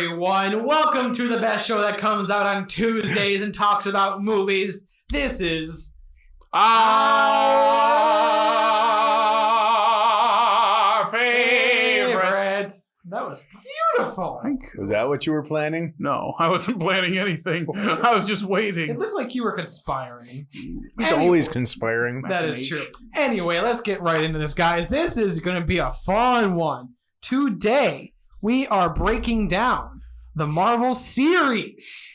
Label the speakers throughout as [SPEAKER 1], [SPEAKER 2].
[SPEAKER 1] everyone. Welcome to the best show that comes out on Tuesdays and talks about movies. This is our favorites. That was beautiful.
[SPEAKER 2] Was that what you were planning?
[SPEAKER 3] No, I wasn't planning anything. I was just waiting.
[SPEAKER 1] It looked like you were conspiring.
[SPEAKER 2] He's always conspiring.
[SPEAKER 1] That is true. Anyway, let's get right into this, guys. This is going to be a fun one. Today, we are breaking down the Marvel series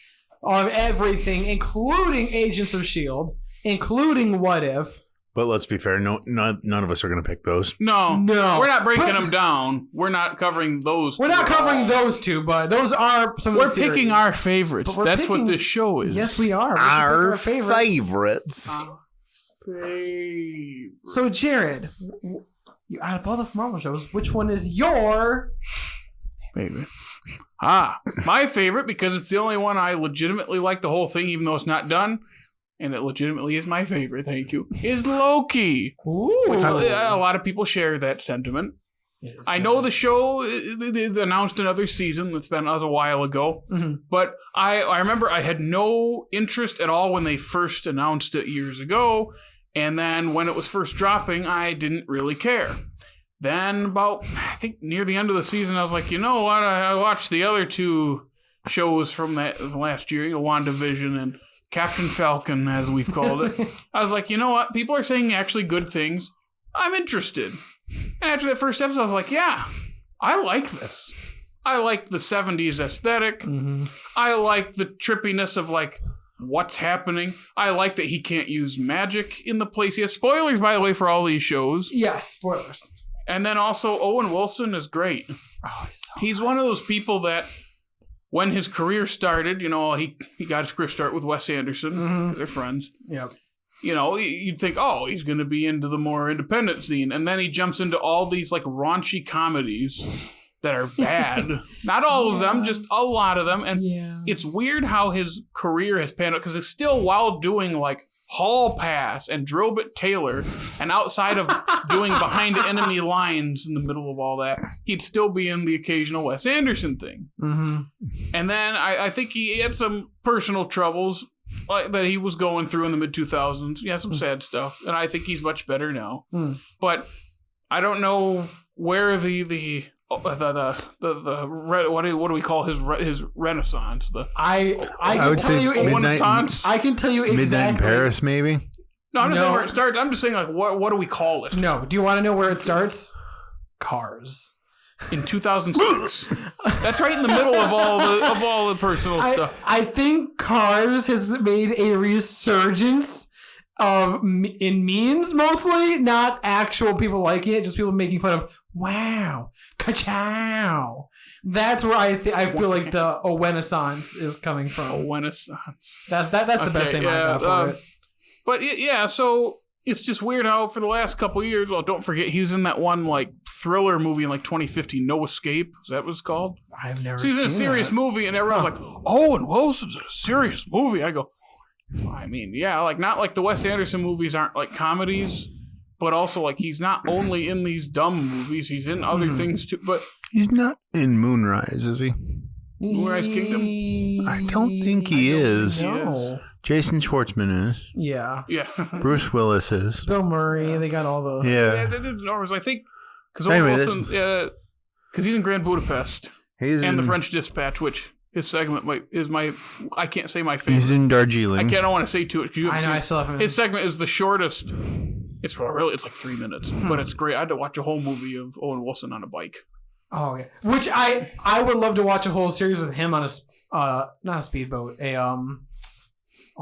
[SPEAKER 1] of everything, including Agents of S.H.I.E.L.D., including What If.
[SPEAKER 2] But let's be fair, none of us are going to pick those.
[SPEAKER 3] No. We're not breaking them down. We're not covering those.
[SPEAKER 1] We're not covering those two, but those are some of the series.
[SPEAKER 3] We're picking our favorites. That's what this show is.
[SPEAKER 1] Yes, we are.
[SPEAKER 2] Our favorites.
[SPEAKER 1] So, Jared, out of all the Marvel shows, which one is your
[SPEAKER 3] favorite? My favorite, because it's the only one I legitimately like the whole thing, even though it's not done. And it legitimately is my favorite, thank you, is Loki.
[SPEAKER 1] Ooh.
[SPEAKER 3] Which a lot of people share that sentiment. I know the show announced another season. That was a while ago. Mm-hmm. But I remember I had no interest at all when they first announced it years ago. And then when it was first dropping, I didn't really care. Then about, I think, near the end of the season, I was like, you know what? I watched the other two shows from that last year, WandaVision and Captain Falcon, as we've called it. I was like, you know what? People are saying actually good things. I'm interested. And after that first episode, I was like, yeah, I like this. I like the 70s aesthetic. Mm-hmm. I like the trippiness of, like, what's happening. I like that he can't use magic in the place. He has spoilers, by the way, for all these shows.
[SPEAKER 1] Yes, spoilers.
[SPEAKER 3] And then also, Owen Wilson is great.
[SPEAKER 1] Oh,
[SPEAKER 3] he's one of those people that, when his career started, you know, he got his career start with Wes Anderson. Mm-hmm. They're friends.
[SPEAKER 1] Yep.
[SPEAKER 3] You know, you'd think, oh, he's going to be into the more independent scene. And then he jumps into all these, like, raunchy comedies that are bad. Not all of them, just a lot of them. And it's weird how his career has panned out, because it's still while doing, like, Hall Pass and Drobit Taylor, and outside of doing Behind Enemy Lines in the middle of all that, he'd still be in the occasional Wes Anderson thing. Mm-hmm. And then I think he had some personal troubles that he was going through in the mid-2000s. Yeah, some sad stuff. And I think he's much better now. Mm. But I don't know where the what do we call his renaissance?
[SPEAKER 1] I would say
[SPEAKER 3] Renaissance.
[SPEAKER 1] I can tell you exactly.
[SPEAKER 2] Midnight in Paris, maybe.
[SPEAKER 3] No, I'm not saying where it starts. I'm just saying, like, what do we call it?
[SPEAKER 1] No, do you want to know where it starts? Cars.
[SPEAKER 3] In 2006. That's right in the middle of all the personal stuff.
[SPEAKER 1] I think Cars has made a resurgence in memes mostly, not actual people liking it, just people making fun of. Wow, ka-chow. That's where I feel like the Renaissance is coming from.
[SPEAKER 3] Renaissance.
[SPEAKER 1] That's the best name I got for it.
[SPEAKER 3] But yeah, so it's just weird how for the last couple of years, well, don't forget he was in that one like thriller movie in like 2015, No Escape. Is that what it's called?
[SPEAKER 1] I've never.
[SPEAKER 3] So he's in a serious movie, and everyone's like, "Oh, and Wilson's in a serious movie." I go, well, I mean, yeah, like not like the Wes Anderson movies aren't like comedies. But also, like, he's not only in these dumb movies, he's in other things, too. But
[SPEAKER 2] he's not in Moonrise, is he?
[SPEAKER 3] Moonrise Kingdom?
[SPEAKER 2] I don't think he is.
[SPEAKER 1] No.
[SPEAKER 2] Jason Schwartzman is.
[SPEAKER 1] Yeah.
[SPEAKER 2] Bruce Willis is.
[SPEAKER 1] Bill Murray, they got all the...
[SPEAKER 3] Yeah, they did Norris, I think. Because Wilson, because he's in Grand Budapest. And The French Dispatch, which... His segment is I can't say my favorite.
[SPEAKER 2] He's in Darjeeling.
[SPEAKER 3] I don't want to say too much.
[SPEAKER 1] I know, I still haven't.
[SPEAKER 3] His segment is the shortest. It's like 3 minutes, but it's great. I had to watch a whole movie of Owen Wilson on a bike.
[SPEAKER 1] Oh, yeah. Which I would love to watch a whole series with him on not a speedboat, oh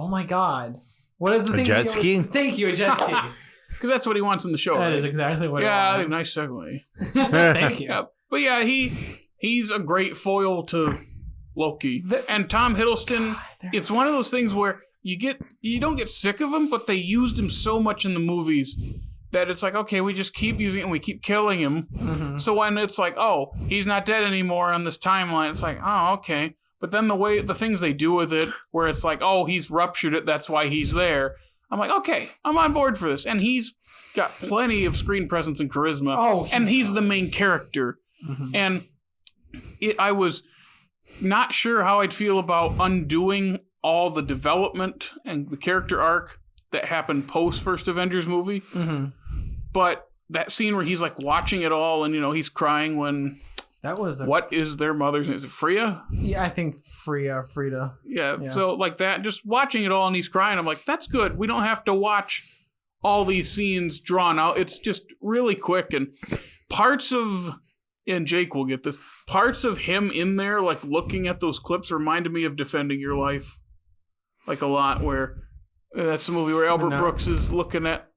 [SPEAKER 1] my God. What is the thing?
[SPEAKER 2] A jet ski?
[SPEAKER 1] Thank you, a jet ski.
[SPEAKER 3] Because that's what he wants in the show.
[SPEAKER 1] That is exactly what he
[SPEAKER 3] wants.
[SPEAKER 1] Yeah,
[SPEAKER 3] nice segue.
[SPEAKER 1] Thank you.
[SPEAKER 3] Yeah. But yeah, he's a great foil to Loki. And Tom Hiddleston, it's one of those things where you don't get sick of him, but they used him so much in the movies that it's like, okay, we just keep using it and we keep killing him. Mm-hmm. So when it's like, oh, he's not dead anymore on this timeline, it's like, oh, okay. But then the things they do with it, where it's like, oh, he's ruptured it, that's why he's there. I'm like, okay, I'm on board for this. And he's got plenty of screen presence and charisma.
[SPEAKER 1] Oh,
[SPEAKER 3] and he's the main character. Mm-hmm. And I was not sure how I'd feel about undoing all the development and the character arc that happened post first Avengers movie.
[SPEAKER 1] Mm-hmm.
[SPEAKER 3] But that scene where he's like watching it all and, he's crying when...
[SPEAKER 1] That was
[SPEAKER 3] what is their mother's name? Is it Frida?
[SPEAKER 1] Yeah, I think Frida.
[SPEAKER 3] Yeah, so like that, just watching it all and he's crying, I'm like, that's good. We don't have to watch all these scenes drawn out. It's just really quick, and parts of, and Jake will get this, parts of him in there, like looking at those clips reminded me of Defending Your Life. Like a lot, where that's the movie where Albert Brooks is looking at,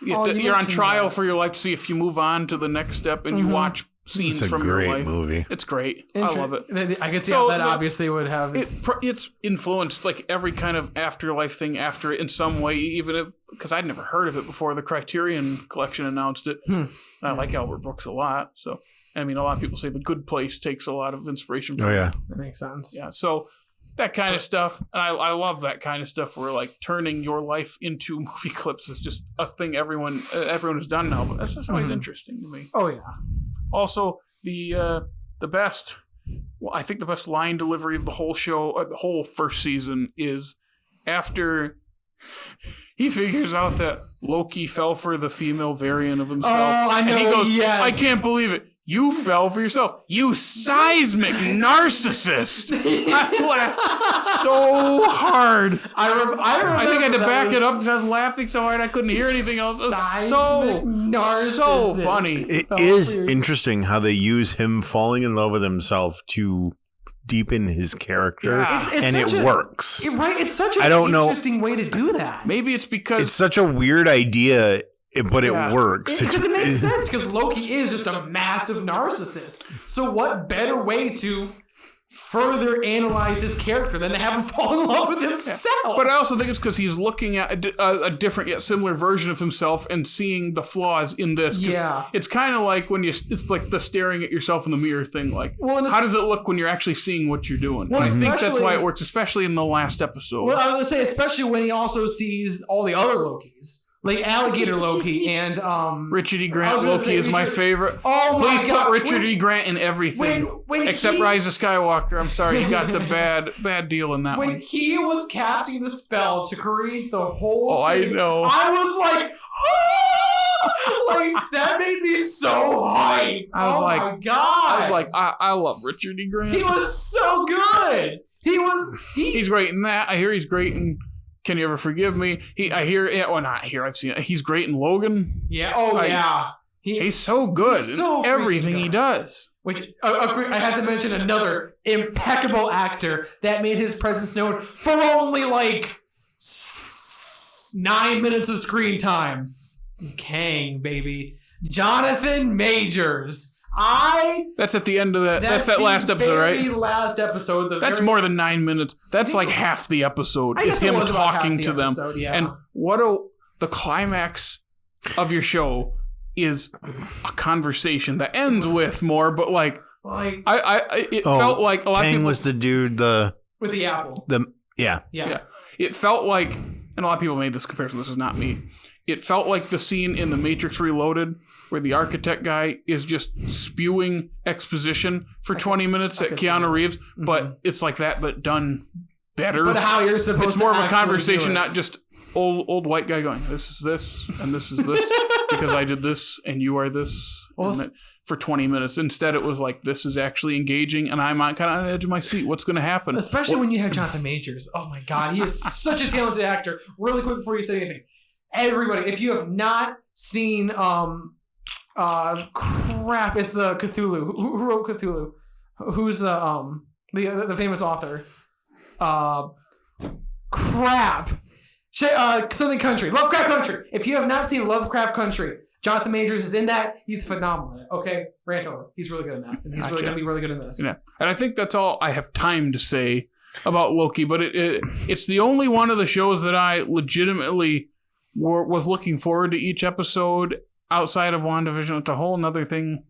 [SPEAKER 3] you're on trial for your life to see if you move on to the next step, and you watch scenes from your life.
[SPEAKER 2] It's a great movie.
[SPEAKER 3] It's great. I love it.
[SPEAKER 1] I can see how that obviously would have...
[SPEAKER 3] It's influenced like every kind of afterlife thing after it in some way, even if... Because I'd never heard of it before the Criterion Collection announced it. And I like Albert Brooks a lot. So, I mean, a lot of people say The Good Place takes a lot of inspiration from
[SPEAKER 2] it.
[SPEAKER 1] That makes sense.
[SPEAKER 3] Yeah, so that kind of stuff. And I love that kind of stuff where like turning your life into movie clips is just a thing everyone has done now. But that's just always interesting to me.
[SPEAKER 1] Oh, yeah.
[SPEAKER 3] Also, the best, well, I think the best line delivery of the whole show, the whole first season, is after he figures out that Loki fell for the female variant of himself.
[SPEAKER 1] Oh, I know.
[SPEAKER 3] And he goes,
[SPEAKER 1] yes.
[SPEAKER 3] I can't believe it. You fell for yourself. You seismic narcissist. I laughed so hard.
[SPEAKER 1] I remember
[SPEAKER 3] I think I had to back it up because I was laughing so hard I couldn't hear anything else. It was so funny.
[SPEAKER 2] It is interesting how they use him falling in love with himself to deepen his character, and it works.
[SPEAKER 1] It's such an interesting way to do that.
[SPEAKER 3] Maybe it's because...
[SPEAKER 2] It's such a weird idea, but it works.
[SPEAKER 1] Because it makes sense, because Loki is just a massive narcissist. So what better way to further analyze his character than to have him fall in love with himself?
[SPEAKER 3] But I also think it's because he's looking at a different yet similar version of himself and seeing the flaws in this.
[SPEAKER 1] Yeah.
[SPEAKER 3] It's kind of like when it's like the staring at yourself in the mirror thing. Like, how does it look when you're actually seeing what you're doing?
[SPEAKER 1] Well,
[SPEAKER 3] I think that's why it works, especially in the last episode.
[SPEAKER 1] Well, I was going to say, especially when he also sees all the other Lokis. Like Alligator Loki and
[SPEAKER 3] Richard E. Grant Loki is my favorite.
[SPEAKER 1] Oh my
[SPEAKER 3] Please
[SPEAKER 1] God.
[SPEAKER 3] put Richard E. Grant in everything.
[SPEAKER 1] When
[SPEAKER 3] except Rise of Skywalker. I'm sorry, you got the bad deal in that one.
[SPEAKER 1] When he was casting the spell to create the whole
[SPEAKER 3] I know.
[SPEAKER 1] I was like, like that made me so hype. My God.
[SPEAKER 3] I was like, I love Richard E. Grant.
[SPEAKER 1] He was so good. He's
[SPEAKER 3] great in that. I hear he's great in Can You Ever Forgive Me? I've seen it. He's great in Logan.
[SPEAKER 1] Yeah. Oh, yeah.
[SPEAKER 3] He's so good in everything he does.
[SPEAKER 1] Which, I have to mention another impeccable actor that made his presence known for only like 9 minutes of screen time. Kang, baby. Jonathan Majors.
[SPEAKER 3] That's at the end of that. That's that last episode, right?
[SPEAKER 1] The last episode.
[SPEAKER 3] That's more than 9 minutes. That's like half the episode. Is him talking to them.
[SPEAKER 1] Yeah.
[SPEAKER 3] And the climax of your show is a conversation that ends with more, but it felt like a lot of people...
[SPEAKER 2] Kang was the dude,
[SPEAKER 1] with the apple.
[SPEAKER 2] Yeah.
[SPEAKER 3] It felt like, and a lot of people made this comparison, this is not me. It felt like the scene in The Matrix Reloaded where the architect guy is just spewing exposition for 20 minutes at Keanu Reeves, but it's like that, but done better.
[SPEAKER 1] But how you're supposed to
[SPEAKER 3] It's more of a conversation, not just old white guy going, this is this, and this is this, because I did this, and you are this, for 20 minutes. Instead, it was like, this is actually engaging, and I'm kind of on the edge of my seat. What's going to happen?
[SPEAKER 1] Especially when you have Jonathan Majors. Oh my God, he is such a talented actor. Really quick before you say anything. Everybody, if you have not seen, it's the Cthulhu. Who wrote Cthulhu? Who's the famous author? Something Country. Lovecraft Country. If you have not seen Lovecraft Country, Jonathan Majors is in that. He's phenomenal. Okay, rant over. He's really good in that. And he's really going to be really good in this.
[SPEAKER 3] Yeah, and I think that's all I have time to say about Loki. But it's the only one of the shows that I legitimately was looking forward to each episode outside of WandaVision. It's a whole nother thing.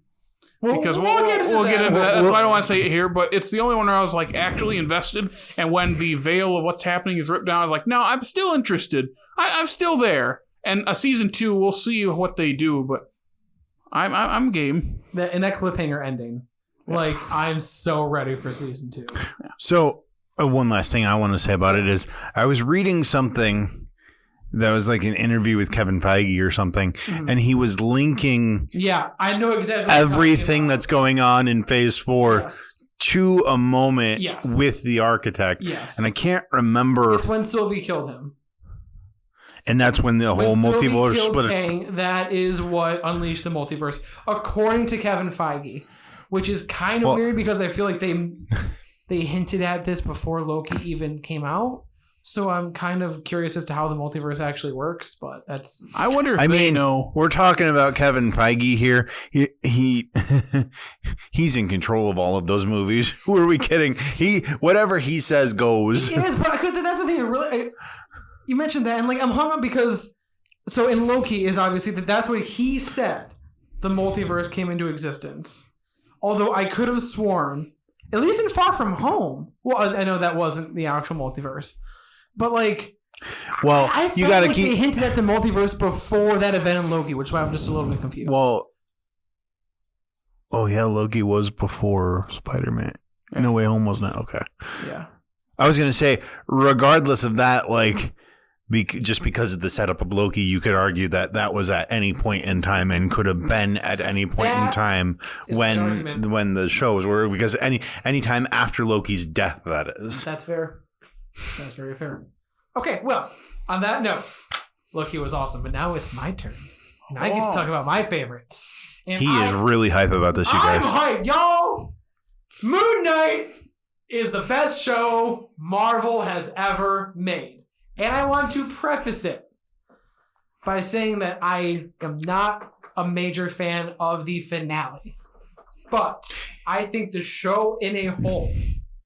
[SPEAKER 3] Because we'll get into that. That's why I don't want to say it here, but it's the only one where I was like actually invested. And when the veil of what's happening is ripped down, I was like, no, I'm still interested. I'm still there. And a season 2, we'll see what they do, but I'm game.
[SPEAKER 1] And that cliffhanger ending. Like, I'm so ready for season 2.
[SPEAKER 3] Yeah.
[SPEAKER 2] So, one last thing I want to say about it is I was reading something that was like an interview with Kevin Feige or something, and he was linking
[SPEAKER 1] I know exactly
[SPEAKER 2] everything that's going on in Phase 4 to a moment with the architect.
[SPEAKER 1] Yes.
[SPEAKER 2] And I can't remember.
[SPEAKER 1] It's when Sylvie killed him.
[SPEAKER 2] And that's when the whole multiverse split.
[SPEAKER 1] Kang, that is what unleashed the multiverse, according to Kevin Feige, which is kind of weird because I feel like they hinted at this before Loki even came out. So I'm kind of curious as to how the multiverse actually works, but that's...
[SPEAKER 3] I wonder if they know.
[SPEAKER 2] We're talking about Kevin Feige here. He's in control of all of those movies. Who are we kidding? Whatever he says goes.
[SPEAKER 1] He is, but that's the thing. Really, you mentioned that, and like I'm hung up because... So in Loki is obviously that's what he said. The multiverse came into existence. Although I could have sworn, at least in Far From Home... Well, I know that wasn't the actual multiverse. But like, I
[SPEAKER 2] you got to
[SPEAKER 1] like
[SPEAKER 2] keep.
[SPEAKER 1] They hinted at the multiverse before that event in Loki, which is why I'm just a little bit confused.
[SPEAKER 2] Well, Loki was before Spider-Man. No Way Home wasn't it? Okay.
[SPEAKER 1] Yeah.
[SPEAKER 2] I was gonna say, regardless of that, like, just because of the setup of Loki, you could argue that was at any point in time and could have been at any point in time when the shows were, because any time after Loki's death, that is.
[SPEAKER 1] That's fair. That's very fair. Okay, well, on that note, Loki was awesome, but now it's my turn. And I get to talk about my favorites. And
[SPEAKER 2] he is really hype about this, you guys.
[SPEAKER 1] I'm hyped, y'all! Moon Knight is the best show Marvel has ever made. And I want to preface it by saying that I am not a major fan of the finale. But I think the show in a whole...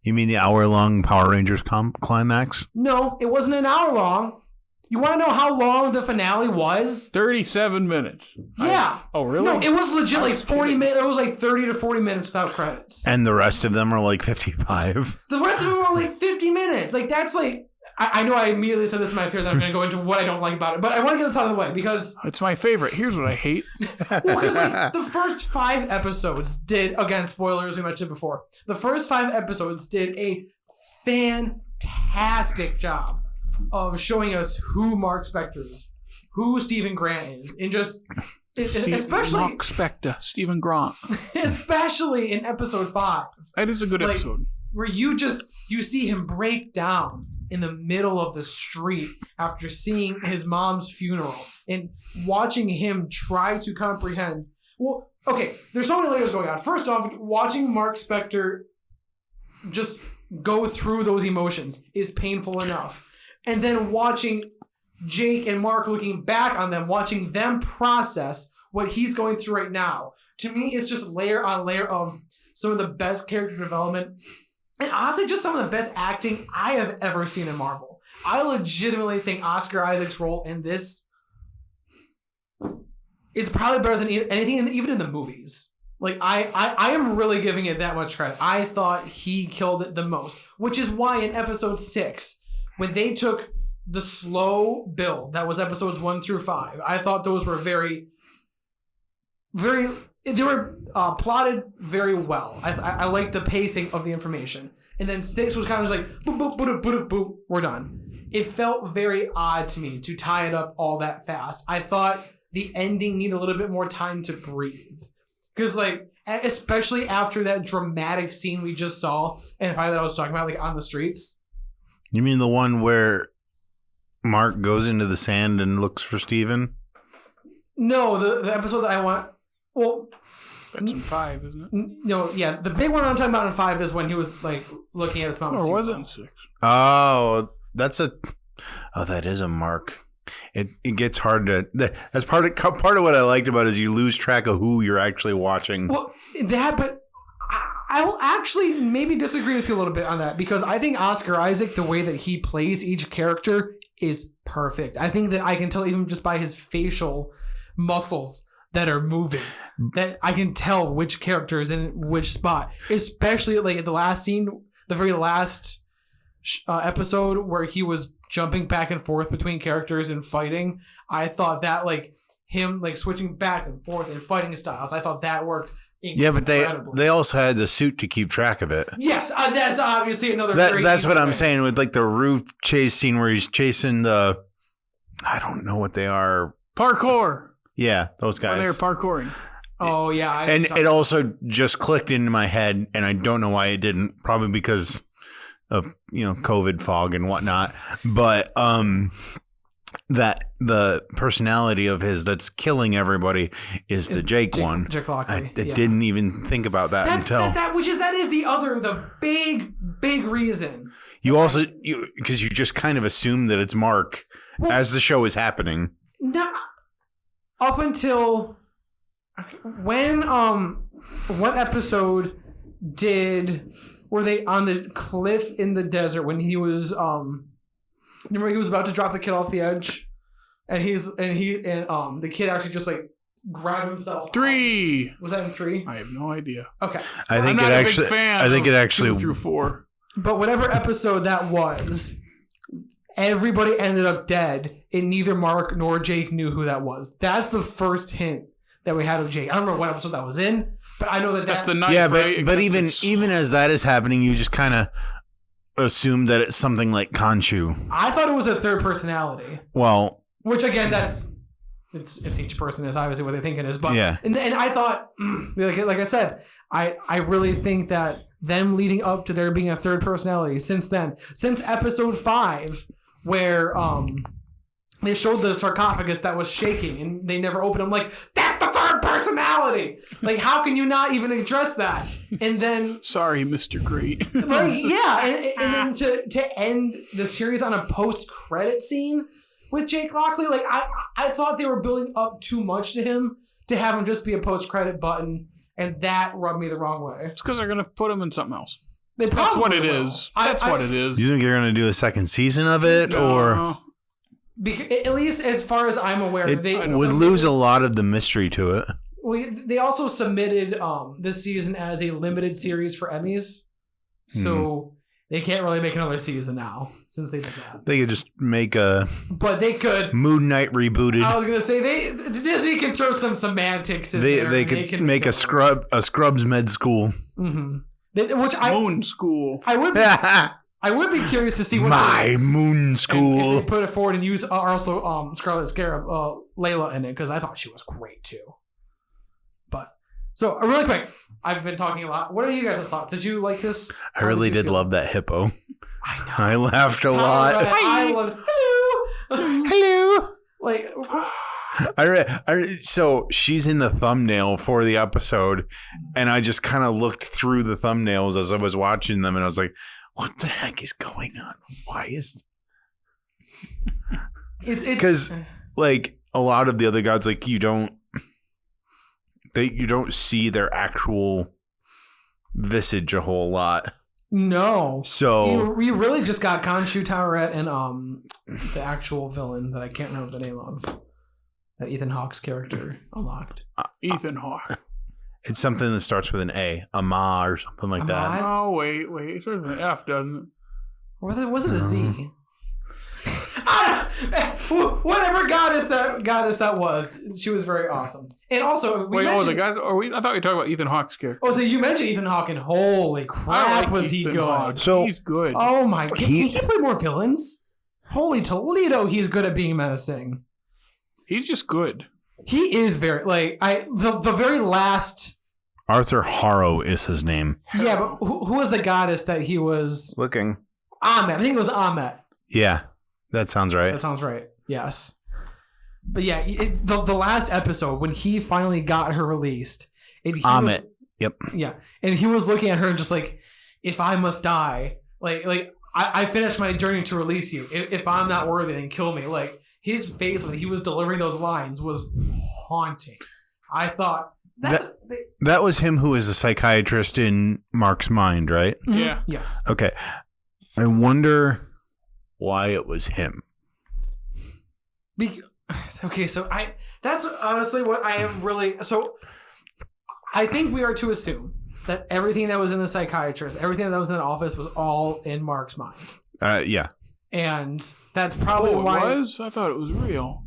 [SPEAKER 2] You mean the hour-long Power Rangers climax?
[SPEAKER 1] No, it wasn't an hour long. You want to know how long the finale was?
[SPEAKER 3] 37 minutes.
[SPEAKER 1] Yeah.
[SPEAKER 3] Oh, really?
[SPEAKER 1] No, it was legit like 40 minutes. It was like 30 to 40 minutes without credits.
[SPEAKER 2] And the rest of them are like 55.
[SPEAKER 1] The rest of them were like 50 minutes. Like, that's like... I know I immediately said this in my fear that I'm going to go into what I don't like about it, but I want to get this out of the way because...
[SPEAKER 3] It's my favorite. Here's what I hate.
[SPEAKER 1] Well, because like, the first 5 episodes did... Again, spoilers, we mentioned before. The first 5 episodes did a fantastic job of showing us who Mark Spector is, who Stephen Grant is, and just... especially...
[SPEAKER 3] Mark Spector, Stephen Grant.
[SPEAKER 1] Especially in episode 5.
[SPEAKER 3] That is a good episode.
[SPEAKER 1] Where you see him break down in the middle of the street after seeing his mom's funeral and watching him try to comprehend. Well, okay, there's so many layers going on. First off, watching Mark Spector just go through those emotions is painful enough. And then watching Jake and Mark looking back on them, watching them process what he's going through right now. To me, it's just layer on layer of some of the best character development. And honestly, just some of the best acting I have ever seen in Marvel. I legitimately think Oscar Isaac's role in this, it's probably better than anything, even in the movies. Like, I am really giving it that much credit. I thought he killed it the most, which is why in episode 6, when they took the slow build, that was episodes 1 through 5, I thought those were very, very... They were plotted very well. I like the pacing of the information. And then 6 was kind of just like, boop, boop, boop, boop, boop, we're done. It felt very odd to me to tie it up all that fast. I thought the ending needed a little bit more time to breathe. Because, like, especially after that dramatic scene we just saw, and probably that I was talking about, like, on the streets.
[SPEAKER 2] You mean the one where Mark goes into the sand and looks for Steven?
[SPEAKER 1] No, the episode that I want... Well,
[SPEAKER 3] that's in 5, isn't it?
[SPEAKER 1] No, yeah. The big one I'm talking about in 5 is when he was like looking at his mom's.
[SPEAKER 3] Or was it in 6?
[SPEAKER 2] Oh, that is a Mark. It gets hard to. That's part of what I liked about it is you lose track of who you're actually watching.
[SPEAKER 1] Well, but I will actually maybe disagree with you a little bit on that because I think Oscar Isaac, the way that he plays each character, is perfect. I think that I can tell even just by his facial muscles that are moving, that I can tell which character is in which spot. Especially like at the last scene, the very last episode where he was jumping back and forth between characters and fighting. I thought that like him like switching back and forth and fighting styles, I thought that worked
[SPEAKER 2] Yeah, but they also had the suit to keep track of it.
[SPEAKER 1] Yes, that's obviously another.
[SPEAKER 2] That's what I'm saying with like the roof chase scene where he's chasing the. I don't know what they are.
[SPEAKER 3] Parkour.
[SPEAKER 2] Yeah, those guys.
[SPEAKER 3] When they're parkouring.
[SPEAKER 1] Oh yeah,
[SPEAKER 2] and it also just clicked into my head, and I don't know why it didn't. Probably because of COVID fog and whatnot. But that the personality of his that's killing everybody is the Jake one.
[SPEAKER 1] Jake Lockley.
[SPEAKER 2] I didn't even think about that until
[SPEAKER 1] that is the big reason.
[SPEAKER 2] You also because you just kind of assume that it's Mark as the show is happening.
[SPEAKER 1] No, up until when what episode were they on the cliff in the desert when he was remember he was about to drop the kid off the edge and the kid actually just like grabbed himself
[SPEAKER 3] 3
[SPEAKER 1] out. Was that in 3?
[SPEAKER 3] I have no idea.
[SPEAKER 1] Okay.
[SPEAKER 2] I think it actually
[SPEAKER 3] 2 through 4.
[SPEAKER 1] But whatever episode that was, everybody ended up dead and neither Mark nor Jake knew who that was. That's the first hint that we had of Jake. I don't remember what episode that was in, but I know that's
[SPEAKER 3] the night.
[SPEAKER 2] Yeah,
[SPEAKER 3] right?
[SPEAKER 2] but even as that is happening, you just kind of assume that it's something like Khonshu.
[SPEAKER 1] I thought it was a third personality.
[SPEAKER 2] Well,
[SPEAKER 1] which again, it's each person is obviously what they think it is, but
[SPEAKER 2] yeah.
[SPEAKER 1] And I thought, like I said, I really think that them leading up to there being a third personality since episode 5, where they showed the sarcophagus that was shaking and they never opened. I'm like, that's the third personality. Like, how can you not even address that? And then,
[SPEAKER 3] sorry, Mr. Great.
[SPEAKER 1] like, yeah, and then to end the series on a post-credit scene with Jake Lockley, like I thought they were building up too much to him to have him just be a post-credit button, and that rubbed me the wrong way.
[SPEAKER 3] It's because they're gonna put him in something else.
[SPEAKER 1] That's
[SPEAKER 3] what it is. That's what it is.
[SPEAKER 2] You think you're gonna do a second season of it, or?
[SPEAKER 1] Because, at least as far as I'm aware, they
[SPEAKER 2] would lose a lot of the mystery to it.
[SPEAKER 1] Well, they also submitted this season as a limited series for Emmys, so they can't really make another season now since they did that.
[SPEAKER 2] They could just make a.
[SPEAKER 1] But they could.
[SPEAKER 2] Moon Knight rebooted.
[SPEAKER 1] I was gonna say Disney can throw some semantics in there.
[SPEAKER 2] They could make a Scrubs med school.
[SPEAKER 1] Mm-hmm.
[SPEAKER 3] Moon School.
[SPEAKER 1] I would be curious to see what
[SPEAKER 2] Moon School.
[SPEAKER 1] And if they put it forward and use also Scarlet Scarab Layla in it, because I thought she was great too. But so really quick, I've been talking a lot. What are you guys' thoughts? Did you like this?
[SPEAKER 2] I really did love that hippo.
[SPEAKER 1] I know.
[SPEAKER 2] I laughed a lot.
[SPEAKER 1] I loved
[SPEAKER 2] hello.
[SPEAKER 1] Like
[SPEAKER 2] so she's in the thumbnail for the episode, and I just kind of looked through the thumbnails as I was watching them, and I was like, what the heck is going on? Why is it's because like a lot of the other gods, like you don't see their actual visage a whole lot.
[SPEAKER 1] No.
[SPEAKER 2] So
[SPEAKER 1] we really just got Khonshu, Taweret, and the actual villain that I can't remember the name of, that Ethan Hawke's character unlocked.
[SPEAKER 3] Ethan Hawke.
[SPEAKER 2] It's something that starts with an A, Ama or something like that.
[SPEAKER 3] Oh, wait. It starts with an F, doesn't it?
[SPEAKER 1] Or was it a Z? Whatever goddess that was, she was very awesome. And also,
[SPEAKER 3] I thought we were talking about Ethan Hawke's character.
[SPEAKER 1] Oh, so you mentioned Ethan Hawke, and holy crap, was he good?
[SPEAKER 3] Hawke. So he's good.
[SPEAKER 1] Oh my god, he play more villains? Holy Toledo, he's good at being menacing.
[SPEAKER 3] He's just good.
[SPEAKER 1] He is very the very last.
[SPEAKER 2] Arthur Harrow is his name.
[SPEAKER 1] Yeah, but who was the goddess that he was
[SPEAKER 2] looking?
[SPEAKER 1] Amet. I think it was Amet.
[SPEAKER 2] Yeah, that sounds right.
[SPEAKER 1] That sounds right. Yes. But yeah, the last episode when he finally got her released,
[SPEAKER 2] Amet. Yep.
[SPEAKER 1] Yeah, and he was looking at her and just like, if I must die, I finished my journey to release you. If I'm not worthy, then kill me. Like his face when he was delivering those lines was haunting. I thought.
[SPEAKER 2] That was him who was a psychiatrist in Mark's mind, right?
[SPEAKER 1] Mm-hmm.
[SPEAKER 3] Yeah.
[SPEAKER 1] Yes.
[SPEAKER 2] Okay. I wonder why it was him.
[SPEAKER 1] Okay, so that's honestly what I am really... So I think we are to assume that everything that was in the psychiatrist, everything that was in the office was all in Mark's mind.
[SPEAKER 2] Yeah.
[SPEAKER 1] And that's probably why...
[SPEAKER 3] It was? I thought it was real.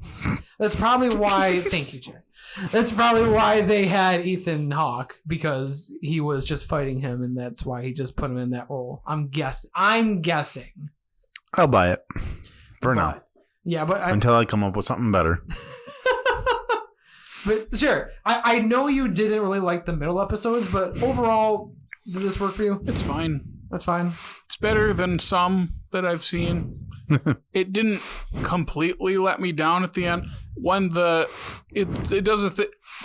[SPEAKER 1] That's probably why. Thank you, Jared. That's probably why they had Ethan Hawke, because he was just fighting him, and that's why he just put him in that role. I'm guessing.
[SPEAKER 2] I'll buy it for now.
[SPEAKER 1] Yeah, but
[SPEAKER 2] until I come up with something better.
[SPEAKER 1] But sure, I know you didn't really like the middle episodes, but overall, did this work for you?
[SPEAKER 3] It's fine.
[SPEAKER 1] That's fine.
[SPEAKER 3] It's better than some that I've seen. It didn't completely let me down at the end. When it does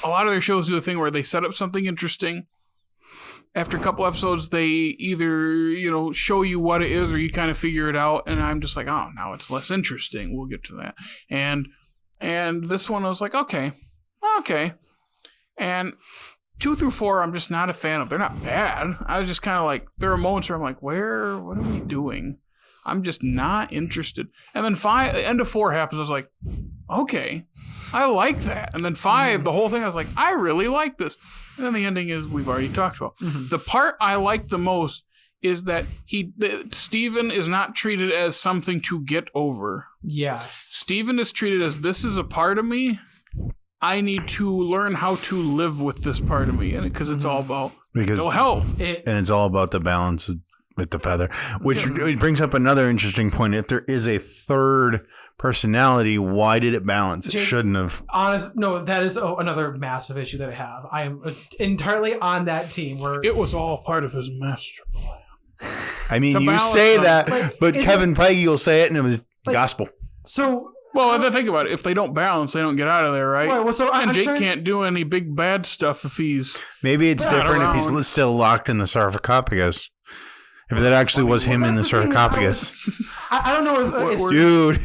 [SPEAKER 3] a lot of their shows do a thing where they set up something interesting. After a couple episodes, they either show you what it is, or you kind of figure it out. And I'm just like, oh, now it's less interesting. We'll get to that. And this one, I was like, okay. And 2 through 4, I'm just not a fan of. They're not bad. I was just kind of like, there are moments where I'm like, what are we doing? I'm just not interested. And then 5, end of 4 happens. I was like, okay, I like that. And then 5, the whole thing, I was like, I really like this. And then the ending is we've already talked about. Mm-hmm. The part I like the most is that Steven is not treated as something to get over.
[SPEAKER 1] Yes.
[SPEAKER 3] Steven is treated as, this is a part of me. I need to learn how to live with this part of me, and because it's all about mental health,
[SPEAKER 2] and it's all about the balance with the feather, which it brings up another interesting point. If there is a third personality, why did it balance? It shouldn't have.
[SPEAKER 1] No, that is another massive issue that I have. I am entirely on that team where
[SPEAKER 3] it was all part of his master plan.
[SPEAKER 2] I mean, you say that, but Kevin Feige will say it, and it was gospel.
[SPEAKER 1] So.
[SPEAKER 3] Well, if I think about it, if they don't balance, they don't get out of there, right?
[SPEAKER 1] Well, so
[SPEAKER 3] and Jake can't do any big bad stuff if he's...
[SPEAKER 2] Maybe it's different if he's still locked in the sarcophagus. If that actually was him in the sarcophagus.
[SPEAKER 1] I don't know if
[SPEAKER 2] dude.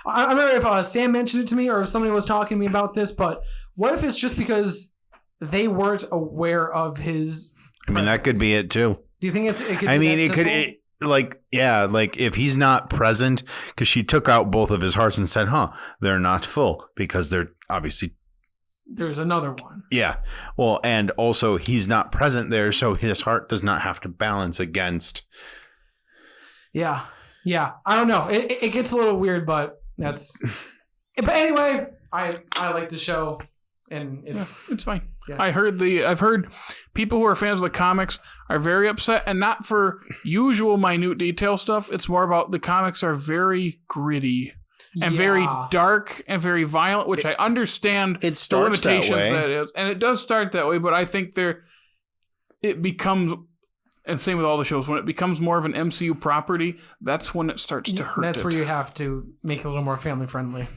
[SPEAKER 1] I don't know if Sam mentioned it to me or if somebody was talking to me about this, but what if it's just because they weren't aware of his...
[SPEAKER 2] I mean, that could be it, too.
[SPEAKER 1] Do you think it could be
[SPEAKER 2] I mean, it could... Like if he's not present, because she took out both of his hearts and said, they're not full, because they're obviously...
[SPEAKER 1] There's another one.
[SPEAKER 2] Yeah. Well, and also he's not present there, so his heart does not have to balance against...
[SPEAKER 1] Yeah. I don't know. It gets a little weird, but that's... But anyway, I like the show, and
[SPEAKER 3] it's fine.
[SPEAKER 1] Yeah.
[SPEAKER 3] I've heard people who are fans of the comics are very upset, and not for usual minute detail stuff. It's more about the comics are very gritty and very dark and very violent, which I understand
[SPEAKER 2] it starts
[SPEAKER 3] the limitations
[SPEAKER 2] that
[SPEAKER 3] is. And it does start that way, but I think it becomes, and same with all the shows, when it becomes more of an MCU property, that's when it starts to hurt.
[SPEAKER 1] That's where you have to make it a little more family friendly.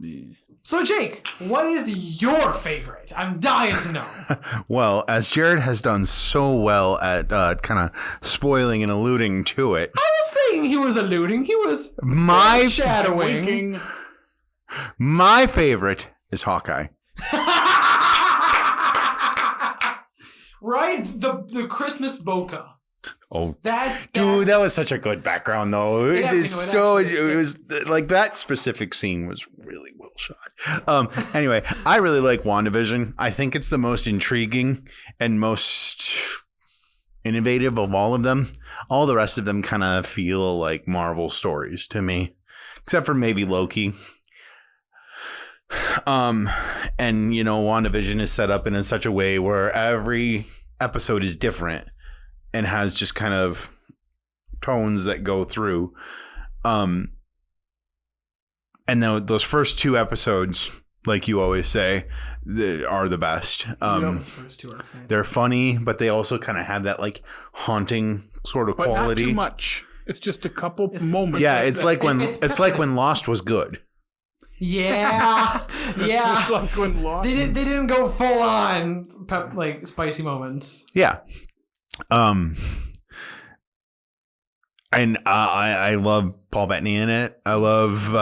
[SPEAKER 1] Yeah. So, Jake, what is your favorite? I'm dying to know.
[SPEAKER 2] Well, as Jared has done so well at kind of spoiling and alluding to it.
[SPEAKER 1] I was saying he was alluding. He was shadowing.
[SPEAKER 2] My favorite is Hawkeye.
[SPEAKER 1] Right? The Christmas bokeh.
[SPEAKER 2] Oh, that was such a good background, though. It was like that specific scene was really well shot. Anyway, I really like WandaVision. I think it's the most intriguing and most innovative of all of them. All the rest of them kind of feel like Marvel stories to me, except for maybe Loki. And WandaVision is set up in such a way where every episode is different and has just kind of tones that go through. And those first 2 episodes, like you always say, are the best. They're funny, but they also kind of have that like haunting sort of quality.
[SPEAKER 3] Not too much. It's just a couple moments.
[SPEAKER 2] Yeah, it's like when Lost was good.
[SPEAKER 1] Yeah.
[SPEAKER 3] It's like when Lost.
[SPEAKER 1] They didn't go full on like spicy moments.
[SPEAKER 2] Yeah. And I love Paul Bettany in it. I love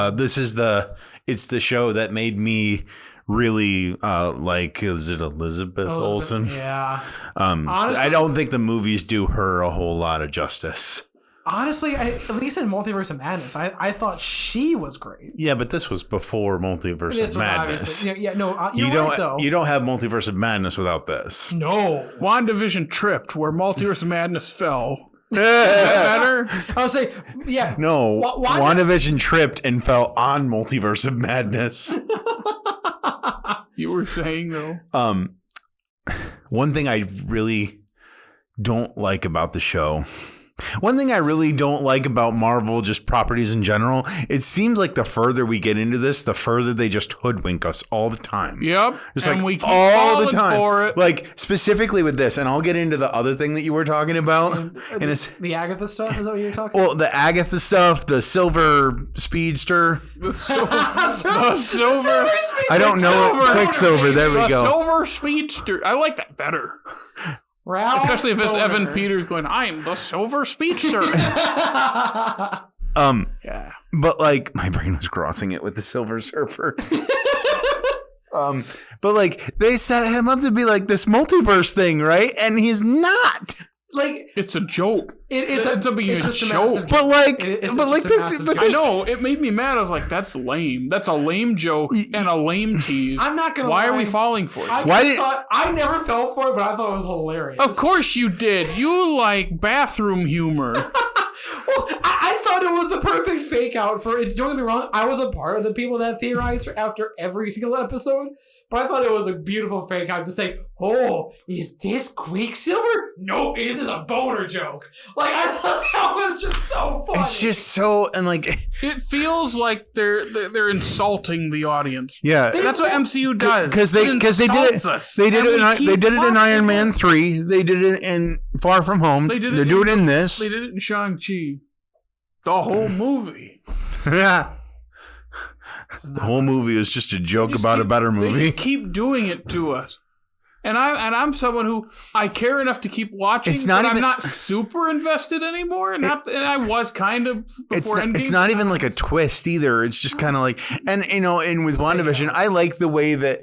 [SPEAKER 2] it's the show that made me really is it Elizabeth Olsen?
[SPEAKER 1] Yeah.
[SPEAKER 2] Honestly, I don't think the movies do her a whole lot of justice.
[SPEAKER 1] Honestly, at least in Multiverse of Madness, I thought she was great.
[SPEAKER 2] Yeah, but this was before Multiverse of Madness.
[SPEAKER 1] You're
[SPEAKER 2] right, though. You don't have Multiverse of Madness without this.
[SPEAKER 1] No.
[SPEAKER 3] WandaVision tripped where Multiverse of Madness fell. Is that better?
[SPEAKER 1] I would say, yeah.
[SPEAKER 2] No, WandaVision tripped and fell on Multiverse of Madness.
[SPEAKER 3] You were saying though.
[SPEAKER 2] One thing I really don't like about the show. One thing I really don't like about Marvel, just properties in general, it seems like the further we get into this, the further they just hoodwink us all the time.
[SPEAKER 3] Yep.
[SPEAKER 2] Just
[SPEAKER 3] and
[SPEAKER 2] like
[SPEAKER 3] we keep
[SPEAKER 2] all the
[SPEAKER 3] falling
[SPEAKER 2] time.
[SPEAKER 3] for it.
[SPEAKER 2] Like specifically with this, and I'll get into the other thing that you were talking about.
[SPEAKER 1] The Agatha stuff, is that what you're talking
[SPEAKER 2] Well, the Agatha stuff, the silver speedster.
[SPEAKER 3] The silver.
[SPEAKER 2] I don't know. Quicksilver. There we
[SPEAKER 3] The
[SPEAKER 2] go.
[SPEAKER 3] silver speedster. I like that better.
[SPEAKER 1] Ralph
[SPEAKER 3] Especially if it's
[SPEAKER 1] Silver.
[SPEAKER 3] Evan Peters going, I'm the silver speedster.
[SPEAKER 1] Yeah.
[SPEAKER 2] But like my brain was crossing it with the Silver Surfer. But like they set him up to be like this multiverse thing, right? And he's not.
[SPEAKER 1] Like
[SPEAKER 3] It's a joke.
[SPEAKER 1] it's
[SPEAKER 3] It's a
[SPEAKER 1] just a
[SPEAKER 3] joke.
[SPEAKER 1] massive
[SPEAKER 2] But like,
[SPEAKER 1] It's
[SPEAKER 2] but like,
[SPEAKER 1] just a massive
[SPEAKER 2] but
[SPEAKER 3] I
[SPEAKER 2] there's,
[SPEAKER 3] know. It made me mad. I was like, that's lame. That's a lame joke and a lame tease.
[SPEAKER 1] I'm not gonna
[SPEAKER 3] Why
[SPEAKER 1] lie.
[SPEAKER 3] are we falling for it?
[SPEAKER 1] I never fell for it, but I thought it was hilarious.
[SPEAKER 3] Of course you did. You like bathroom humor.
[SPEAKER 1] Well, I thought it was the perfect fake out for it. Don't get me wrong, I was a part of the people that theorized after every single episode, but I thought it was a beautiful fake out to say, oh, is this Quicksilver? No, this is a boner joke. Like, I thought that was just so funny.
[SPEAKER 2] it's just so, and like,
[SPEAKER 3] It feels like they're insulting the audience.
[SPEAKER 2] yeah.
[SPEAKER 3] That's what MCU does.
[SPEAKER 2] Because they did
[SPEAKER 3] insults
[SPEAKER 2] it.
[SPEAKER 3] us.
[SPEAKER 2] They did
[SPEAKER 3] And
[SPEAKER 2] it.
[SPEAKER 3] we keep
[SPEAKER 2] They did it in
[SPEAKER 3] watching
[SPEAKER 2] Iron Man
[SPEAKER 3] this.
[SPEAKER 2] 3. They did it in Far From Home.
[SPEAKER 3] They did it
[SPEAKER 2] They're
[SPEAKER 3] in-
[SPEAKER 2] doing it in this.
[SPEAKER 3] They did it in Shang-Chi. The whole movie.
[SPEAKER 2] Yeah. The whole movie is just a joke
[SPEAKER 3] Just
[SPEAKER 2] about a
[SPEAKER 3] keep-
[SPEAKER 2] better
[SPEAKER 3] They
[SPEAKER 2] movie.
[SPEAKER 3] just keep doing it to us. And I'm someone who I care enough to keep watching,
[SPEAKER 2] It's not
[SPEAKER 3] but I'm
[SPEAKER 2] even-
[SPEAKER 3] not super invested anymore. And I was kind of before Endgame.
[SPEAKER 2] It's not even like a twist either. It's just kind of like, and you know, and with WandaVision, I like the way that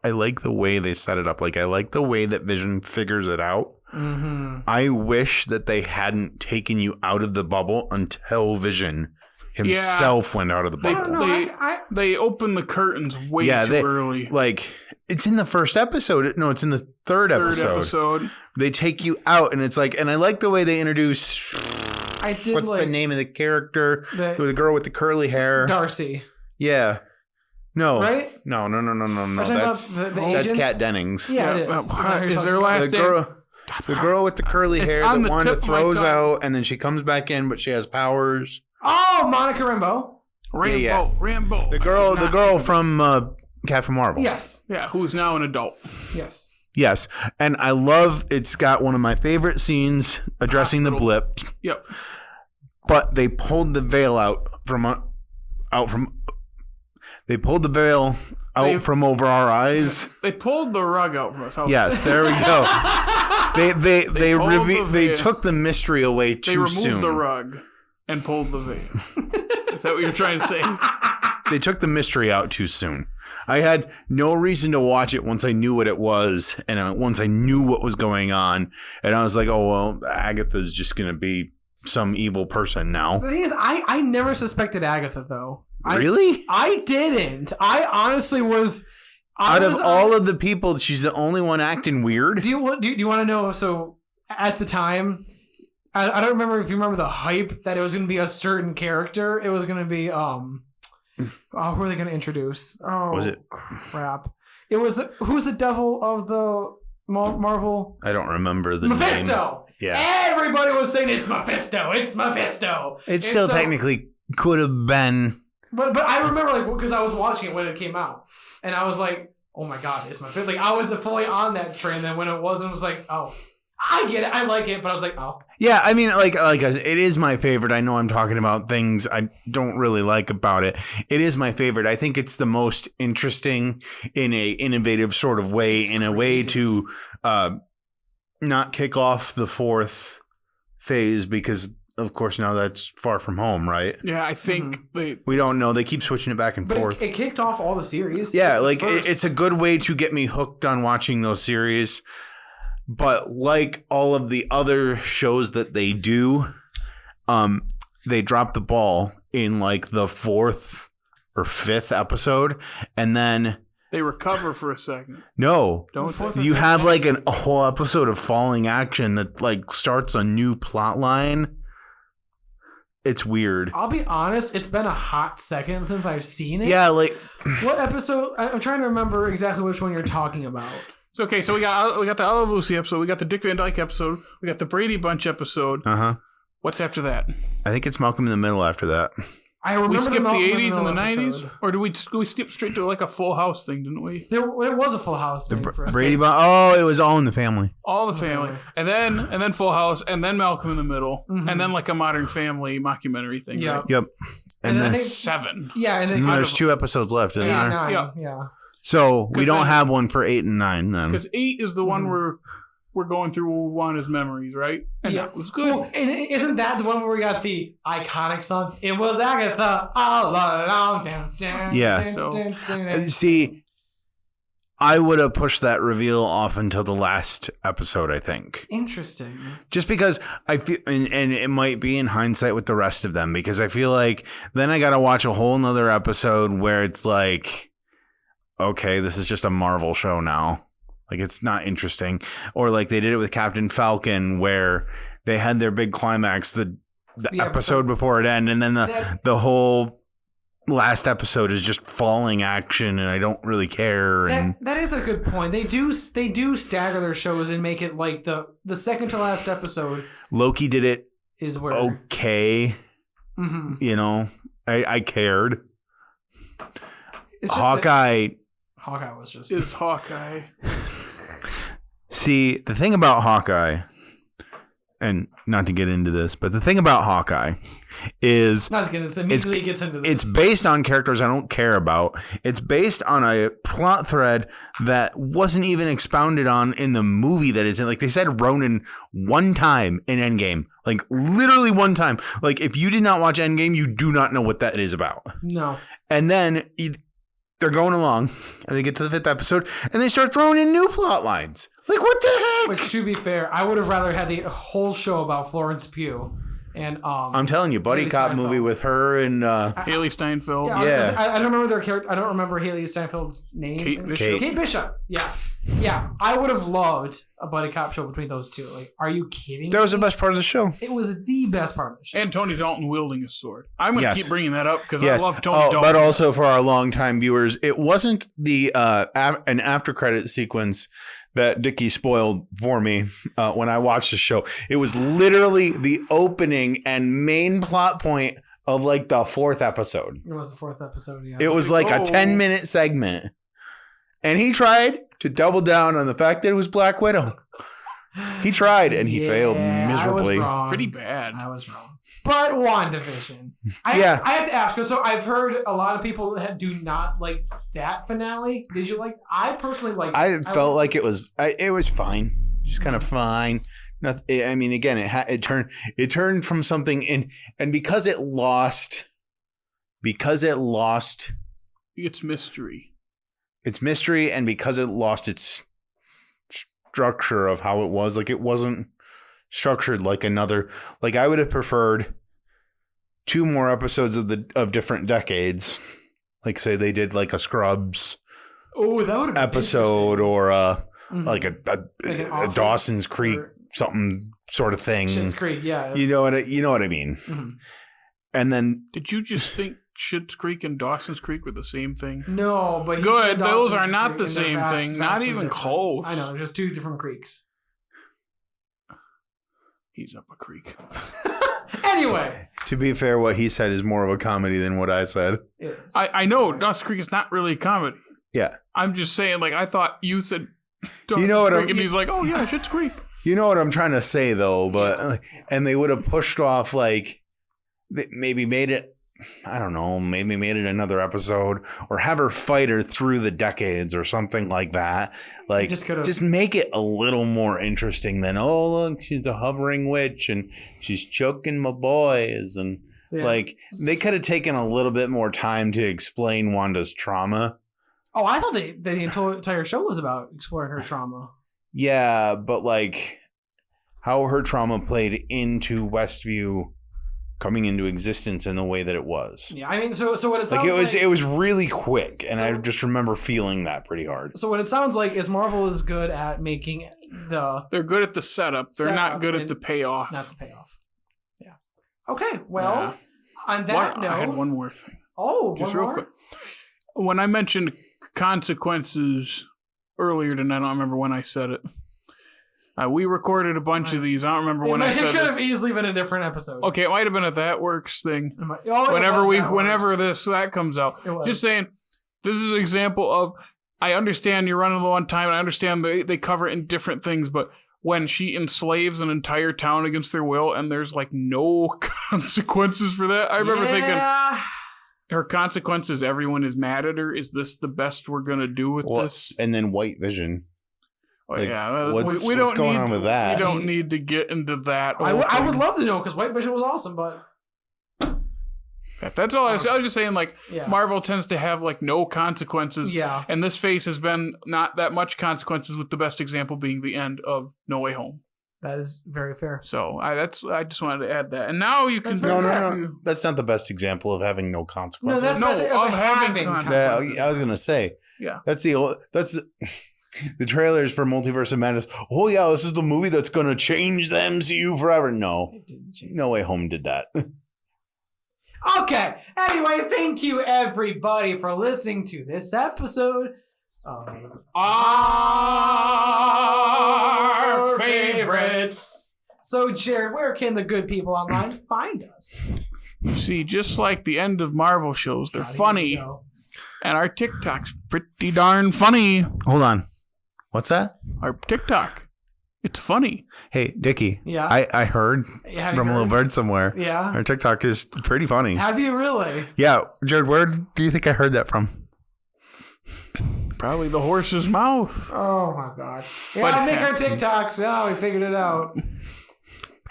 [SPEAKER 2] I like the way they set it up. Like, I like the way that Vision figures it out.
[SPEAKER 1] Mm-hmm.
[SPEAKER 2] I wish that they hadn't taken you out of the bubble until Vision himself went out of the
[SPEAKER 1] I
[SPEAKER 2] bubble.
[SPEAKER 1] don't know.
[SPEAKER 3] They opened the curtains way
[SPEAKER 2] Yeah,
[SPEAKER 3] too early.
[SPEAKER 2] Like, it's in the first episode. No, it's in the third episode. They take you out, and it's like, and I like the way they introduce.
[SPEAKER 1] I did
[SPEAKER 2] What's
[SPEAKER 1] like
[SPEAKER 2] the name of the character?
[SPEAKER 1] the
[SPEAKER 2] The girl with the curly hair.
[SPEAKER 1] Darcy,
[SPEAKER 2] Yeah. No.
[SPEAKER 1] right?
[SPEAKER 2] No.
[SPEAKER 1] Are you talking
[SPEAKER 2] That's
[SPEAKER 1] about the
[SPEAKER 2] that's
[SPEAKER 1] agents?
[SPEAKER 2] Kat Dennings.
[SPEAKER 1] Yeah, it
[SPEAKER 3] Yeah,
[SPEAKER 1] is.
[SPEAKER 3] is their
[SPEAKER 2] The
[SPEAKER 3] last name?
[SPEAKER 2] girl with the curly
[SPEAKER 3] It's
[SPEAKER 2] hair
[SPEAKER 3] on
[SPEAKER 2] that
[SPEAKER 3] the
[SPEAKER 2] Wanda
[SPEAKER 3] tip of my
[SPEAKER 2] throws
[SPEAKER 3] tongue.
[SPEAKER 2] out, and then she comes back in, but she has powers.
[SPEAKER 1] Oh, Monica Rambeau.
[SPEAKER 3] Rambo.
[SPEAKER 2] Yeah.
[SPEAKER 3] Rambo.
[SPEAKER 2] The
[SPEAKER 3] I
[SPEAKER 2] girl
[SPEAKER 3] did not-
[SPEAKER 2] from Captain Marvel.
[SPEAKER 1] Yes,
[SPEAKER 3] Yeah, who's now an adult.
[SPEAKER 1] yes.
[SPEAKER 2] Yes, and I love. It's got one of my favorite scenes addressing the
[SPEAKER 3] Hospital.
[SPEAKER 2] blip.
[SPEAKER 3] Yep.
[SPEAKER 2] But they pulled the veil out from over our eyes.
[SPEAKER 3] They pulled the rug out from us.
[SPEAKER 2] Yes, there we go. They
[SPEAKER 3] pulled the
[SPEAKER 2] they
[SPEAKER 3] veil.
[SPEAKER 2] took the mystery away
[SPEAKER 3] They
[SPEAKER 2] too
[SPEAKER 3] removed
[SPEAKER 2] soon.
[SPEAKER 3] the rug and pulled the veil. Is that what you're trying to say?
[SPEAKER 2] They took the mystery out too soon. I had no reason to watch it once I knew what it was, and once I knew what was going on, and I was like, "Oh well, Agatha's just gonna be some evil person now."
[SPEAKER 1] The thing is, I never suspected Agatha though.
[SPEAKER 2] Really?
[SPEAKER 1] I didn't. I honestly was.
[SPEAKER 2] Out of all of the people, she's the only one acting weird.
[SPEAKER 1] Do you want to know? So at the time, I don't remember if you remember the hype that it was going to be a certain character. It was going to be who are they going to introduce? Oh,
[SPEAKER 2] Was it-
[SPEAKER 1] crap? It was who's the devil of the Marvel?
[SPEAKER 2] I don't remember the name.
[SPEAKER 1] Mephisto.
[SPEAKER 2] Yeah.
[SPEAKER 1] Everybody was saying it's Mephisto. It's Mephisto.
[SPEAKER 2] It
[SPEAKER 1] And
[SPEAKER 2] still
[SPEAKER 1] so-
[SPEAKER 2] technically could have been.
[SPEAKER 1] But I remember because I was watching it when it came out, and I was like, oh my god, it's Mephisto. Like I was fully on that train. Then when it wasn't, it was like, oh, I get it, I like it, but I was like, oh.
[SPEAKER 2] Yeah, I mean, like I said, it is my favorite. I know I'm talking about things I don't really like about it. It is my favorite. I think it's the most interesting in a innovative sort of way, in a way to not kick off the fourth phase because, of course, now that's Far From Home, right?
[SPEAKER 3] Yeah, I think
[SPEAKER 2] We don't know. They keep switching it back and
[SPEAKER 1] But
[SPEAKER 2] forth.
[SPEAKER 1] it kicked off all the series.
[SPEAKER 2] Yeah,
[SPEAKER 1] It's the
[SPEAKER 2] like
[SPEAKER 1] first.
[SPEAKER 2] it's a good way to get me hooked on watching those series. But like all of the other shows that they do, they drop the ball in like the fourth or fifth episode, and then
[SPEAKER 3] they recover for a second.
[SPEAKER 2] no,
[SPEAKER 3] Don't they?
[SPEAKER 2] you have like a whole episode of falling action that like starts a new plot line. it's weird.
[SPEAKER 1] I'll be honest, it's been a hot second since I've seen it.
[SPEAKER 2] Yeah, like
[SPEAKER 1] what episode? I'm trying to remember exactly which one you're talking about.
[SPEAKER 3] So, okay, so we got the I Love Lucy episode, we got the Dick Van Dyke episode, we got the Brady Bunch episode. What's after that?
[SPEAKER 2] I think it's Malcolm in the Middle after that.
[SPEAKER 1] I remember
[SPEAKER 3] we skipped the 80s and the
[SPEAKER 1] episode.
[SPEAKER 3] 90s, or did we skip straight to like a Full House thing? Didn't we?
[SPEAKER 1] There was a Full House thing.
[SPEAKER 2] Brady Bunch. Oh, it was All in the Family.
[SPEAKER 3] All the Family, and then Full House, and then Malcolm in the Middle, and then like a Modern Family mockumentary thing.
[SPEAKER 1] Yeah.
[SPEAKER 3] Right?
[SPEAKER 2] Yep. And then
[SPEAKER 3] 7.
[SPEAKER 1] Yeah, and then
[SPEAKER 2] there's 2 episodes left. Isn't
[SPEAKER 1] 8 and
[SPEAKER 2] there?
[SPEAKER 1] 9.
[SPEAKER 3] Yeah.
[SPEAKER 1] Yeah.
[SPEAKER 2] So we don't have one for 8 and 9 then.
[SPEAKER 3] Because 8 is the one where we're going through Wanda's memories, right? And that was good.
[SPEAKER 1] Well, and isn't that the one where we got the iconic song? It was Agatha all along.
[SPEAKER 2] Yeah. See, I would have pushed that reveal off until the last episode, I think.
[SPEAKER 1] Interesting.
[SPEAKER 2] Just because I feel, and it might be in hindsight with the rest of them, because I feel like then I got to watch a whole nother episode where it's like, okay, this is just a Marvel show now. Like, it's not interesting. Or like they did it with Captain Falcon, where they had their big climax the episode before it ended, and then the whole last episode is just falling action, and I don't really care. And
[SPEAKER 1] that is a good point. They do stagger their shows and make it like the second to last episode.
[SPEAKER 2] Loki did it
[SPEAKER 1] is where
[SPEAKER 2] okay. You know, I cared.
[SPEAKER 1] It's just
[SPEAKER 2] Hawkeye
[SPEAKER 1] was just
[SPEAKER 3] is Hawkeye.
[SPEAKER 2] See, the thing about Hawkeye, and not to get into this, but the thing about Hawkeye is
[SPEAKER 1] not to get into immediately gets into this.
[SPEAKER 2] It's based on characters I don't care about. It's based on a plot thread that wasn't even expounded on in the movie that it's in. Like, they said Ronan one time in Endgame. Like, literally one time. Like, if you did not watch Endgame, you do not know what that is about.
[SPEAKER 1] No.
[SPEAKER 2] And then they're going along, and they get to the 5th episode, and they start throwing in new plot lines. Like, what the heck?
[SPEAKER 1] Which, to be fair, I would have rather had the whole show about Florence Pugh. And
[SPEAKER 2] I'm telling you, buddy cop movie with her and
[SPEAKER 3] Haley Steinfeld.
[SPEAKER 1] Yeah, I don't remember their character. I don't remember Haley Steinfeld's name.
[SPEAKER 3] Kate Bishop.
[SPEAKER 1] Kate Bishop. Yeah. I would have loved a buddy cop show between those two. Like, are you kidding?
[SPEAKER 2] That was the best part of the show.
[SPEAKER 1] It was the best part of the show.
[SPEAKER 3] And Tony Dalton wielding a sword. I'm going to keep bringing that up because I love Tony Dalton.
[SPEAKER 2] But also for our longtime viewers, it wasn't the an after credit sequence that Dickey spoiled for me when I watched the show. It was literally the opening and main plot point of like the 4th episode.
[SPEAKER 1] It was the 4th episode, yeah.
[SPEAKER 2] It was like a 10-minute segment. And he tried to double down on the fact that it was Black Widow. He tried, and he failed miserably.
[SPEAKER 1] I was wrong.
[SPEAKER 3] Pretty bad.
[SPEAKER 1] I was wrong. But WandaVision. I have to ask. So I've heard a lot of people that do not like that finale. Did you like? I personally like.
[SPEAKER 2] I felt like it was fine, just kind of fine. Nothing. I mean, again, it turned from something in, and because it lost
[SPEAKER 3] its mystery.
[SPEAKER 2] It's mystery, and because it lost its structure of how it was, like it wasn't structured like another. Like, I would have preferred 2 more episodes of different decades. Like, say they did like a Scrubs
[SPEAKER 1] that would have
[SPEAKER 2] episode, or like a Dawson's Creek something sort of thing.
[SPEAKER 1] Schitt's Creek, yeah.
[SPEAKER 2] You know what I mean.
[SPEAKER 1] Mm-hmm.
[SPEAKER 2] And then,
[SPEAKER 3] did you just think Schitt's Creek and Dawson's Creek were the same thing?
[SPEAKER 1] No, but
[SPEAKER 3] good. Those are not the same thing. Not even close.
[SPEAKER 1] I know. They're just 2 different creeks.
[SPEAKER 3] He's up a creek.
[SPEAKER 1] Anyway.
[SPEAKER 2] To be fair, what he said is more of a comedy than what I said.
[SPEAKER 3] I know Dawson's Creek is not really a comedy.
[SPEAKER 2] Yeah.
[SPEAKER 3] I'm just saying, like, I thought you said Dawson's Creek, and he's like, oh yeah, Schitt's Creek.
[SPEAKER 2] You know what I'm trying to say, though, but and they would have pushed off, like, maybe made it, I don't know, maybe made it another episode, or have her fight her through the decades or something like that. Like, just make it a little more interesting than, oh, look, she's a hovering witch and she's choking my boys. And like, they could have taken a little bit more time to explain Wanda's trauma.
[SPEAKER 1] Oh, I thought the entire show was about exploring her trauma.
[SPEAKER 2] Yeah, but like how her trauma played into Westview coming into existence in the way that it was.
[SPEAKER 1] Yeah, I mean, so what it sounds
[SPEAKER 2] like it was really quick, and I just remember feeling that pretty hard.
[SPEAKER 1] So what it sounds like is Marvel is good at making
[SPEAKER 3] they're good at the setup. They're not good at the payoff.
[SPEAKER 1] Not the payoff. Yeah. Okay, well, on that note...
[SPEAKER 3] I had one more thing.
[SPEAKER 1] Oh,
[SPEAKER 3] just
[SPEAKER 1] one
[SPEAKER 3] real
[SPEAKER 1] more?
[SPEAKER 3] quick. When I mentioned consequences earlier tonight, I don't remember when I said it. We recorded a bunch of these. I don't remember when I said
[SPEAKER 1] it could have
[SPEAKER 3] this.
[SPEAKER 1] easily been a different episode.
[SPEAKER 3] Okay, it might have been at That Works thing.
[SPEAKER 1] Whenever
[SPEAKER 3] That comes out. Just saying, this is an example of, I understand you're running low on time, and I understand they cover it in different things, but when she enslaves an entire town against their will, and there's like no consequences for that, I remember thinking, her consequences, everyone is mad at her. Is this the best we're going to do with this?
[SPEAKER 2] And then White Vision.
[SPEAKER 3] Like,
[SPEAKER 2] what's going on with that?
[SPEAKER 3] We don't need to get into that.
[SPEAKER 1] I would love to know, because White Vision was awesome, but...
[SPEAKER 3] That's all I was just saying, like, Marvel tends to have, like, no consequences.
[SPEAKER 1] Yeah.
[SPEAKER 3] And this phase has been not that much consequences, with the best example being the end of No Way Home.
[SPEAKER 1] That is very fair.
[SPEAKER 3] So, I just wanted to add that. And now you can...
[SPEAKER 2] No. That's not the best example of having no consequences.
[SPEAKER 1] No, that's of having consequences.
[SPEAKER 2] I was going to say.
[SPEAKER 3] Yeah.
[SPEAKER 2] That's the trailers for Multiverse of Madness. Oh, yeah, this is the movie that's going to change the MCU forever. No. No Way Home did that.
[SPEAKER 1] Okay. Anyway, thank you, everybody, for listening to this episode of Our Favorites. So, Jared, where can the good people online find us?
[SPEAKER 3] You see, just like the end of Marvel shows, they're funny. And our TikTok's pretty darn funny.
[SPEAKER 2] Hold on. What's that?
[SPEAKER 3] Our TikTok. It's funny.
[SPEAKER 2] Hey, Dickey.
[SPEAKER 1] Yeah.
[SPEAKER 2] I heard from a little bird somewhere.
[SPEAKER 1] Yeah.
[SPEAKER 2] Our TikTok is pretty funny.
[SPEAKER 1] Have you really?
[SPEAKER 2] Yeah. Jared, where do you think I heard that from?
[SPEAKER 3] Probably the horse's mouth.
[SPEAKER 1] Oh, my God. Yeah, make our TikToks. Oh, we figured it out.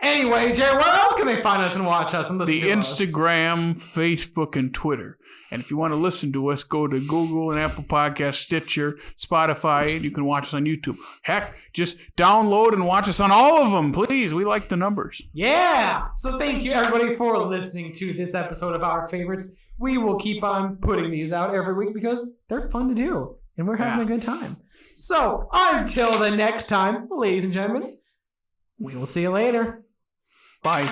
[SPEAKER 1] Anyway, Jared, where else can they find us and watch us and listen to us?
[SPEAKER 3] The Instagram, Facebook, and Twitter. And if you want to listen to us, go to Google and Apple Podcasts, Stitcher, Spotify, and you can watch us on YouTube. Heck, just download and watch us on all of them, please. We like the numbers.
[SPEAKER 1] Yeah. So thank you, everybody, for listening to this episode of Our Favorites. We will keep on putting these out every week because they're fun to do, and we're having a good time. So until the next time, ladies and gentlemen, we will see you later.
[SPEAKER 3] Bye.